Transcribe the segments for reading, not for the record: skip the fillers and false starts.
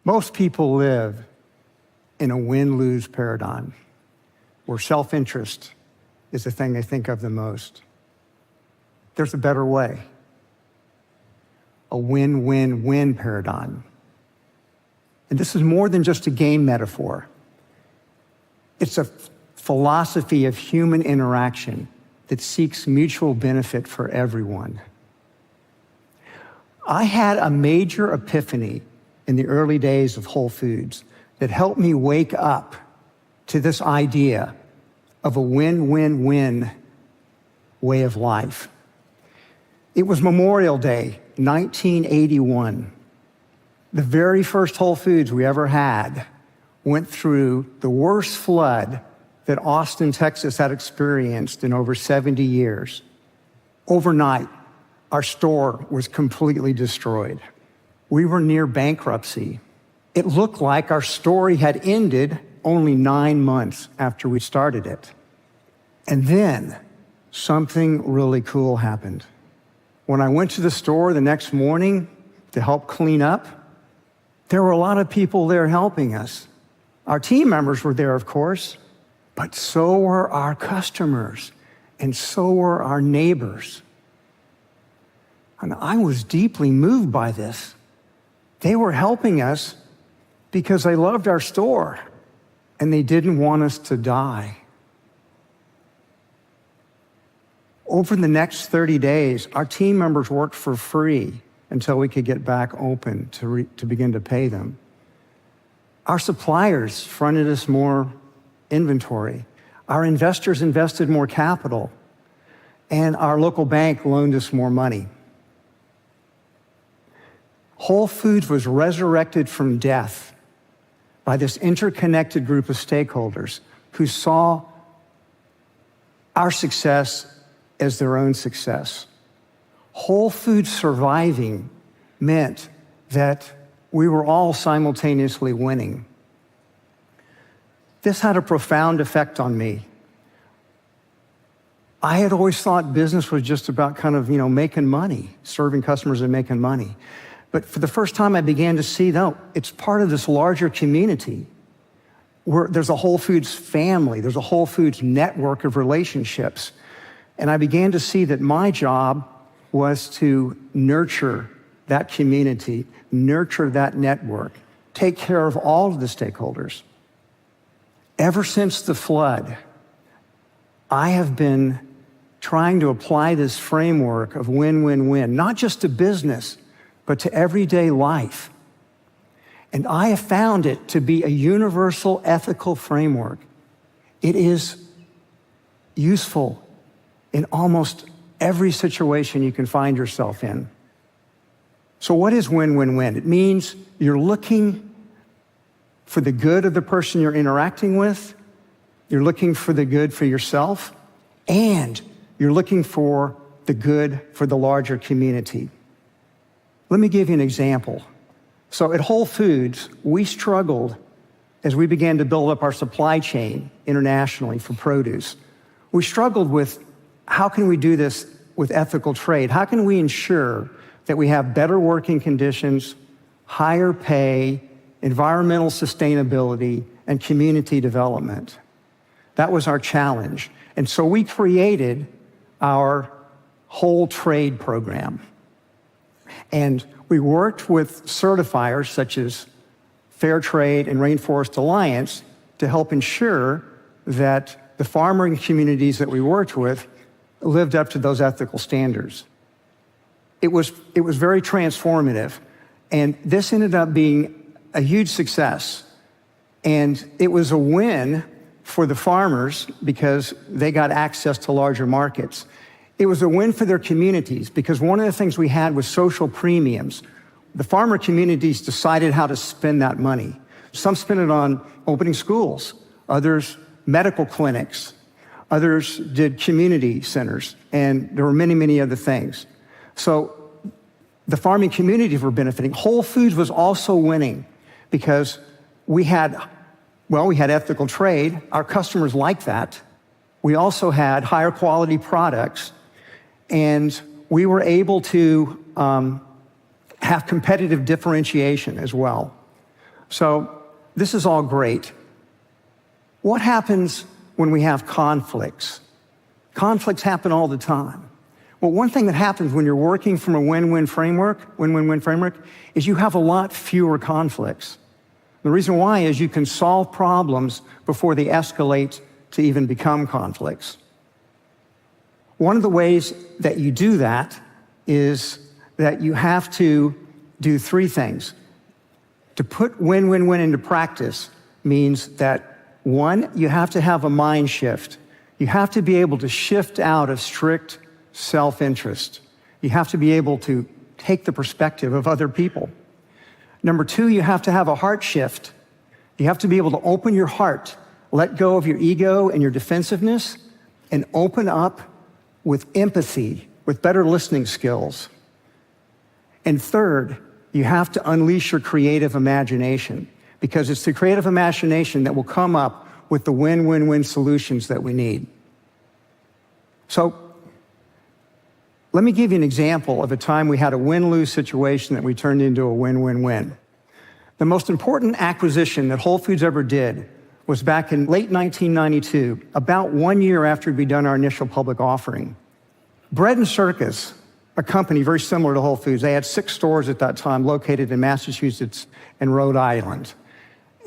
Most people live in a win-lose paradigm where self-interest is the thing they think of the most. There's a better way, a win-win-win paradigm. And this is more than just a game metaphor. It's a philosophy of human interaction that seeks mutual benefit for everyone. I had a major epiphany in the early days of Whole Foods that helped me wake up to this idea of a win-win-win way of life. It was Memorial Day, 1981. The very first Whole Foods we ever had went through the worst flood that Austin, Texas had experienced in over 70 years. Overnight, our store was completely destroyed. We were near bankruptcy. It looked like our story had ended only 9 months after we started it. And then something really cool happened. When I went to the store the next morning to help clean up, there were a lot of people there helping us. Our team members were there, of course, but so were our customers, and so were our neighbors. And I was deeply moved by this. They were helping us because they loved our store, and they didn't want us to die. Over the next 30 days, our team members worked for free until we could get back open to begin to pay them. Our suppliers fronted us more inventory. Our investors invested more capital, and our local bank loaned us more money. Whole Foods was resurrected from death by this interconnected group of stakeholders who saw our success as their own success. Whole Foods surviving meant that we were all simultaneously winning. This had a profound effect on me. I had always thought business was just about making money, serving customers and making money. But for the first time, I began to see, no, it's part of this larger community where there's a Whole Foods family, there's a Whole Foods network of relationships. And I began to see that my job was to nurture that community, nurture that network, take care of all of the stakeholders. Ever since the flood, I have been trying to apply this framework of win-win-win, not just to business, but to everyday life. And I have found it to be a universal ethical framework. It is useful in almost every situation you can find yourself in. So what is win-win-win? It means you're looking for the good of the person you're interacting with, you're looking for the good for yourself, and you're looking for the good for the larger community. Let me give you an example. So at Whole Foods, we struggled as we began to build up our supply chain internationally for produce. We struggled with how can we do this with ethical trade? How can we ensure that we have better working conditions, higher pay, environmental sustainability, and community development? That was our challenge. And so we created our whole trade program. And we worked with certifiers such as Fair Trade and Rainforest Alliance to help ensure that the farming communities that we worked with lived up to those ethical standards. It was very transformative, and this ended up being a huge success. And it was a win for the farmers because they got access to larger markets. It was a win for their communities because one of the things we had was social premiums. The farmer communities decided how to spend that money. Some spent it on opening schools, others medical clinics, others did community centers, and there were many, many other things. So the farming communities were benefiting. Whole Foods was also winning because we had ethical trade. Our customers liked that. We also had higher quality products, and we were able to have competitive differentiation as well. So this is all great. What happens when we have conflicts? Conflicts happen all the time. Well, one thing that happens when you're working from a win-win-win framework, is you have a lot fewer conflicts. The reason why is you can solve problems before they escalate to even become conflicts. One of the ways that you do that is that you have to do three things. To put win-win-win into practice means that, one, you have to have a mind shift. You have to be able to shift out of strict self-interest. You have to be able to take the perspective of other people. Number two, you have to have a heart shift. You have to be able to open your heart, let go of your ego and your defensiveness, and open up with empathy, with better listening skills. And third, you have to unleash your creative imagination, because it's the creative imagination that will come up with the win-win-win solutions that we need. So, let me give you an example of a time we had a win-lose situation that we turned into a win-win-win. The most important acquisition that Whole Foods ever did was back in late 1992, about 1 year after we'd done our initial public offering. Bread & Circus, a company very similar to Whole Foods, they had 6 stores at that time located in Massachusetts and Rhode Island.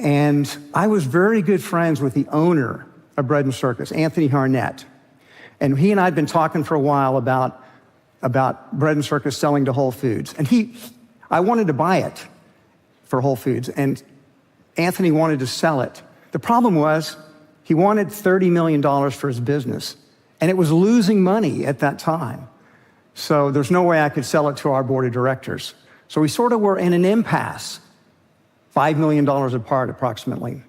And I was very good friends with the owner of Bread & Circus, Anthony Harnett. And he and I had been talking for a while about Bread & Circus selling to Whole Foods. And I wanted to buy it for Whole Foods, and Anthony wanted to sell it. The problem was he wanted $30 million for his business, and it was losing money at that time. So there's no way I could sell it to our board of directors. So we sort of were in an impasse, $5 million apart approximately.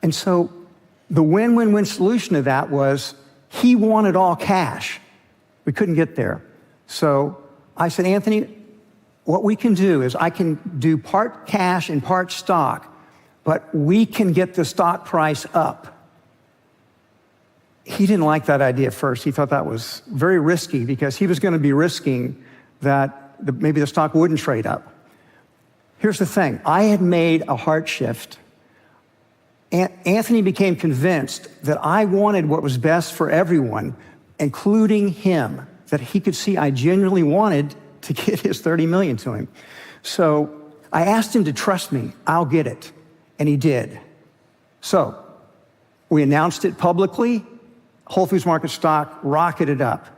And so the win-win-win solution to that was he wanted all cash. We couldn't get there. So I said, Anthony, what we can do is I can do part cash and part stock, but we can get the stock price up. He didn't like that idea at first. He thought that was very risky because he was going to be risking that maybe the stock wouldn't trade up. Here's the thing. I had made a heart shift. Anthony became convinced that I wanted what was best for everyone, including him, that he could see I genuinely wanted to get his $30 million to him. So I asked him to trust me. I'll get it. And he did. So we announced it publicly. Whole Foods Market stock rocketed up.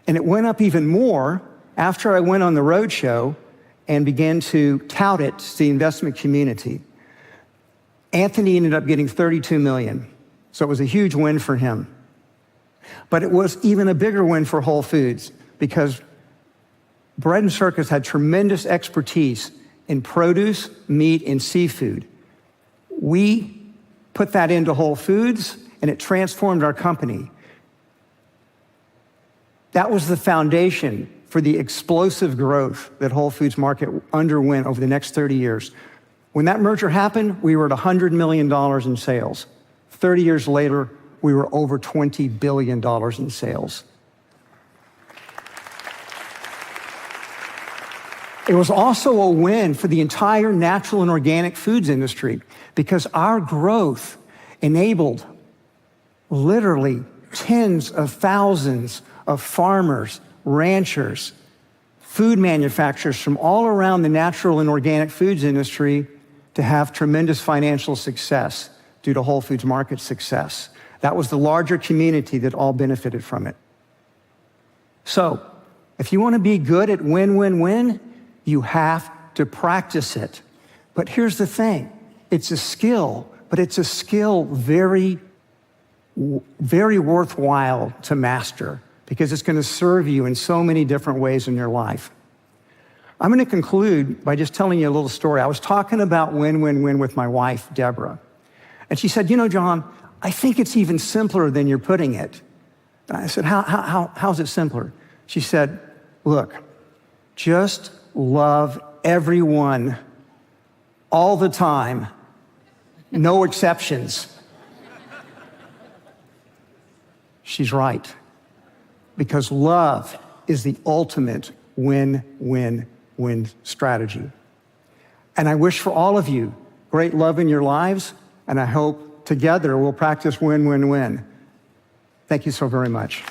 And it went up even more after I went on the roadshow and began to tout it to the investment community. Anthony ended up getting $32 million. So it was a huge win for him. But it was even a bigger win for Whole Foods because Bread & Circus had tremendous expertise in produce, meat, and seafood. We put that into Whole Foods, and it transformed our company. That was the foundation for the explosive growth that Whole Foods Market underwent over the next 30 years. When that merger happened, we were at $100 million in sales. 30 years later, we were over $20 billion in sales. It was also a win for the entire natural and organic foods industry because our growth enabled literally tens of thousands of farmers, ranchers, food manufacturers from all around the natural and organic foods industry to have tremendous financial success due to Whole Foods Market's success. That was the larger community that all benefited from it. So, if you want to be good at win-win-win, you have to practice it. But here's the thing. It's a skill, but it's a skill very, very worthwhile to master because it's going to serve you in so many different ways in your life. I'm going to conclude by just telling you a little story. I was talking about win-win-win with my wife, Deborah. And she said, you know, John, I think it's even simpler than you're putting it. And I said, how's it simpler? She said, look, just love everyone all the time, no exceptions. She's right, because love is the ultimate win-win-win strategy. And I wish for all of you great love in your lives, and I hope together we'll practice win-win-win. Thank you so very much.